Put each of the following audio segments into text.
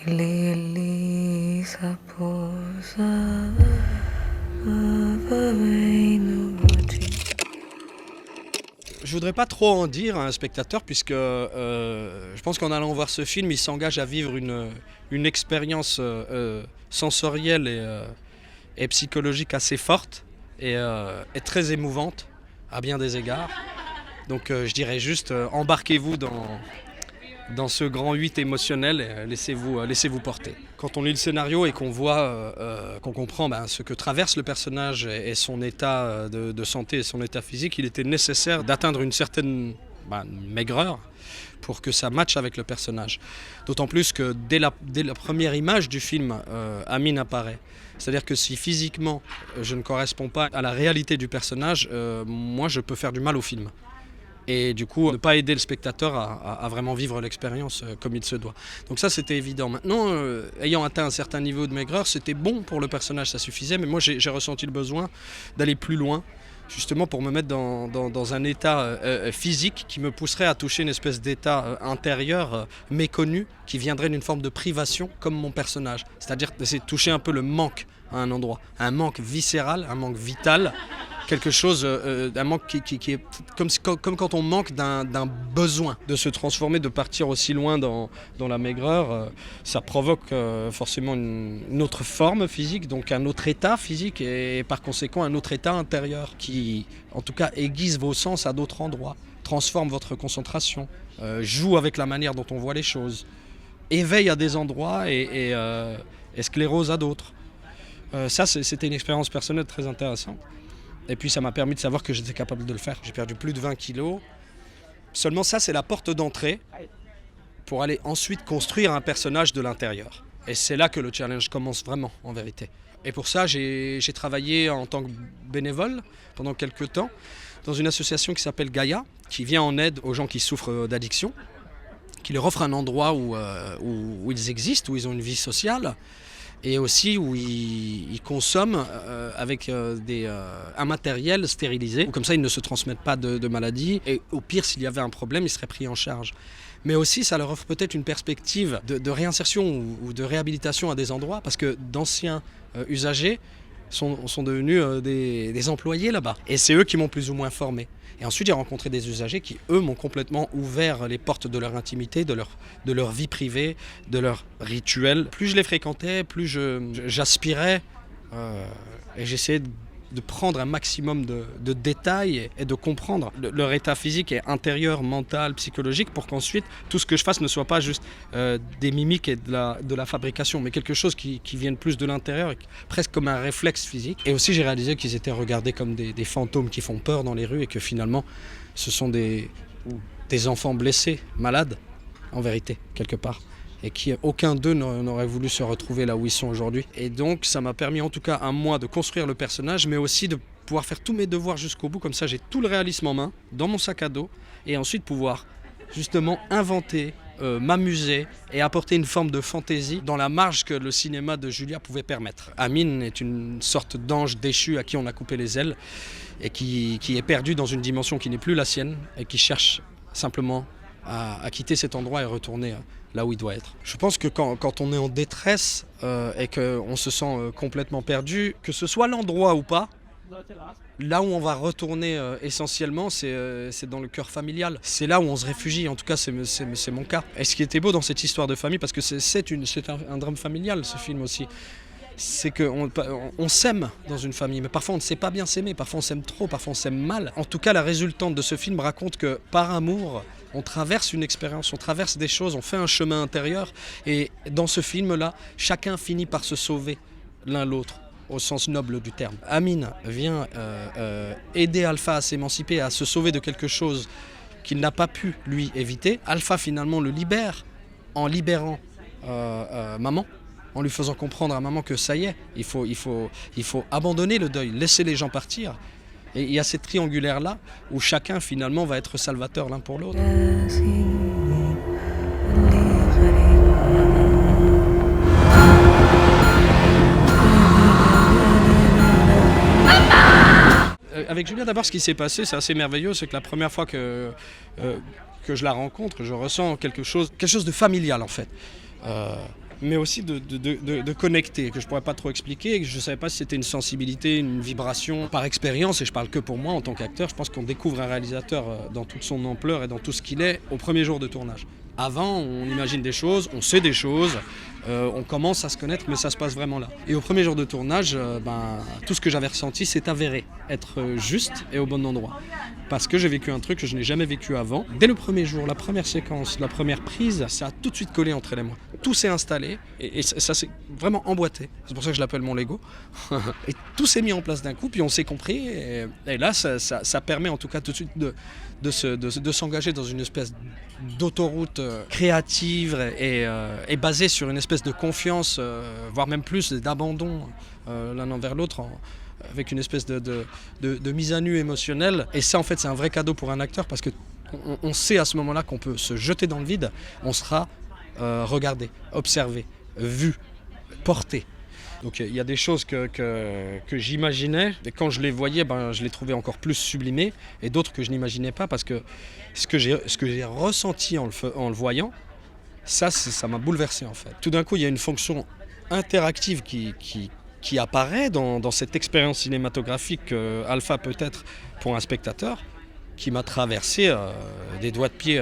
Lili sa posa avei no body. Je voudrais pas trop en dire à un spectateur puisque je pense qu'en allant voir ce film, il s'engage à vivre une expérience sensorielle et psychologique assez forte et très émouvante à bien des égards. Donc je dirais juste embarquez-vous dans ce grand 8 émotionnel et laissez-vous porter. Quand on lit le scénario et qu'on voit, qu'on comprend ce que traverse le personnage et son état de santé et son état physique, il était nécessaire d'atteindre une certaine maigreur pour que ça matche avec le personnage. D'autant plus que dès la première image du film, Amine apparaît. C'est-à-dire que si physiquement je ne corresponds pas à la réalité du personnage, moi je peux faire du mal au film. Et du coup, ne pas aider le spectateur à vraiment vivre l'expérience comme il se doit. Donc ça, c'était évident. Maintenant, ayant atteint un certain niveau de maigreur, c'était bon pour le personnage, ça suffisait. Mais moi, j'ai ressenti le besoin d'aller plus loin, justement pour me mettre dans un état physique qui me pousserait à toucher une espèce d'état intérieur méconnu, qui viendrait d'une forme de privation, comme mon personnage. C'est-à-dire d'essayer de toucher un peu le manque à un endroit. Un manque viscéral, un manque vital. Quelque chose, un manque qui est comme quand on manque d'un besoin de se transformer, de partir aussi loin dans la maigreur. Ça provoque forcément une autre forme physique, donc un autre état physique et par conséquent un autre état intérieur qui, en tout cas, aiguise vos sens à d'autres endroits, transforme votre concentration, joue avec la manière dont on voit les choses, éveille à des endroits et sclérose à d'autres. Ça, c'était une expérience personnelle très intéressante. Et puis ça m'a permis de savoir que j'étais capable de le faire. J'ai perdu plus de 20 kilos. Seulement ça, c'est la porte d'entrée pour aller ensuite construire un personnage de l'intérieur. Et c'est là que le challenge commence vraiment, en vérité. Et pour ça, j'ai travaillé en tant que bénévole pendant quelques temps dans une association qui s'appelle Gaïa, qui vient en aide aux gens qui souffrent d'addiction, qui leur offre un endroit où ils existent, où ils ont une vie sociale, et aussi où ils consomment avec un matériel stérilisé. Comme ça, ils ne se transmettent pas de maladies. Et au pire, s'il y avait un problème, ils seraient pris en charge. Mais aussi, ça leur offre peut-être une perspective de réinsertion ou de réhabilitation à des endroits, parce que d'anciens usagers sont devenus des employés là-bas. Et c'est eux qui m'ont plus ou moins formé. Et ensuite, j'ai rencontré des usagers qui, eux, m'ont complètement ouvert les portes de leur intimité, de leur vie privée, de leurs rituels. Plus je les fréquentais, plus j'aspirais et j'essayais de prendre un maximum de détails et de comprendre leur état physique et intérieur, mental, psychologique, pour qu'ensuite, tout ce que je fasse ne soit pas juste des mimiques et de la fabrication, mais quelque chose qui vienne plus de l'intérieur, presque comme un réflexe physique. Et aussi, j'ai réalisé qu'ils étaient regardés comme des fantômes qui font peur dans les rues et que finalement, ce sont des enfants blessés, malades, en vérité, quelque part. Et qui aucun d'eux n'aurait voulu se retrouver là où ils sont aujourd'hui. Et donc ça m'a permis en tout cas à moi de construire le personnage, mais aussi de pouvoir faire tous mes devoirs jusqu'au bout, comme ça j'ai tout le réalisme en main, dans mon sac à dos, et ensuite pouvoir justement inventer, m'amuser et apporter une forme de fantaisie dans la marge que le cinéma de Julia pouvait permettre. Amine est une sorte d'ange déchu à qui on a coupé les ailes et qui est perdu dans une dimension qui n'est plus la sienne et qui cherche simplement à quitter cet endroit et retourner là où il doit être. Je pense que quand on est en détresse et qu'on se sent complètement perdu, que ce soit l'endroit ou pas, là où on va retourner essentiellement, c'est dans le cœur familial. C'est là où on se réfugie, en tout cas c'est mon cas. Et ce qui était beau dans cette histoire de famille, parce que c'est un drame familial ce film aussi, c'est qu'on s'aime dans une famille, mais parfois on ne sait pas bien s'aimer, parfois on s'aime trop, parfois on s'aime mal. En tout cas, la résultante de ce film raconte que par amour, on traverse une expérience, on traverse des choses, on fait un chemin intérieur. Et dans ce film-là, chacun finit par se sauver l'un l'autre, au sens noble du terme. Amine vient aider Alpha à s'émanciper, à se sauver de quelque chose qu'il n'a pas pu, lui, éviter. Alpha, finalement, le libère en libérant maman, en lui faisant comprendre à maman que ça y est, il faut abandonner le deuil, laisser les gens partir. Et il y a cette triangulaire-là où chacun finalement va être salvateur l'un pour l'autre. Avec Julia, d'abord, ce qui s'est passé, c'est assez merveilleux, c'est que la première fois que je la rencontre, je ressens quelque chose de familial en fait. mais aussi de connecter, que je ne pourrais pas trop expliquer, et que je ne savais pas si c'était une sensibilité, une vibration. Par expérience, et je parle que pour moi en tant qu'acteur, je pense qu'on découvre un réalisateur dans toute son ampleur et dans tout ce qu'il est au premier jour de tournage. Avant, on imagine des choses, on sait des choses, on commence à se connaître, mais ça se passe vraiment là. Et au premier jour de tournage, tout ce que j'avais ressenti s'est avéré être juste et au bon endroit. Parce que j'ai vécu un truc que je n'ai jamais vécu avant. Dès le premier jour, la première séquence, la première prise, ça a tout de suite collé entre elle et moi. Tout s'est installé et ça s'est vraiment emboîté. C'est pour ça que je l'appelle mon Lego. Et tout s'est mis en place d'un coup, puis on s'est compris. Et là, ça permet en tout cas tout de suite de s'engager dans une espèce d'autoroute créative et basée sur une espèce de confiance, voire même plus d'abandon l'un envers l'autre, avec une espèce de mise à nu émotionnelle. Et ça, en fait, c'est un vrai cadeau pour un acteur parce qu'on sait à ce moment-là qu'on peut se jeter dans le vide, on sera regardé, observé, vu, porté. Donc il y a des choses que j'imaginais, et quand je les voyais, je les trouvais encore plus sublimées, et d'autres que je n'imaginais pas, parce que ce que j'ai ressenti en le voyant, ça m'a bouleversé en fait. Tout d'un coup, il y a une fonction interactive qui apparaît dans cette expérience cinématographique alpha peut-être pour un spectateur, qui m'a traversé des doigts de pied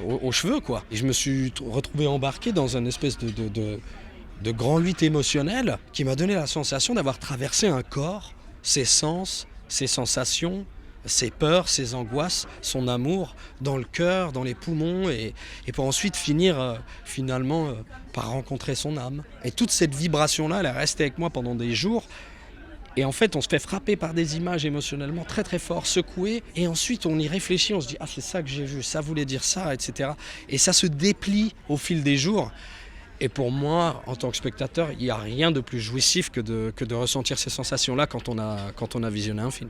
aux cheveux, quoi. Et je me suis retrouvé embarqué dans une espèce de grand lutte émotionnelle qui m'a donné la sensation d'avoir traversé un corps, ses sens, ses sensations, ses peurs, ses angoisses, son amour, dans le cœur, dans les poumons, et pour ensuite finir finalement par rencontrer son âme. Et toute cette vibration-là, elle est restée avec moi pendant des jours. Et en fait, on se fait frapper par des images émotionnellement très très fort, secouées, et ensuite on y réfléchit, on se dit « Ah, c'est ça que j'ai vu, ça voulait dire ça, etc. » Et ça se déplie au fil des jours. Et pour moi, en tant que spectateur, il n'y a rien de plus jouissif que de ressentir ces sensations-là quand on a visionné un film.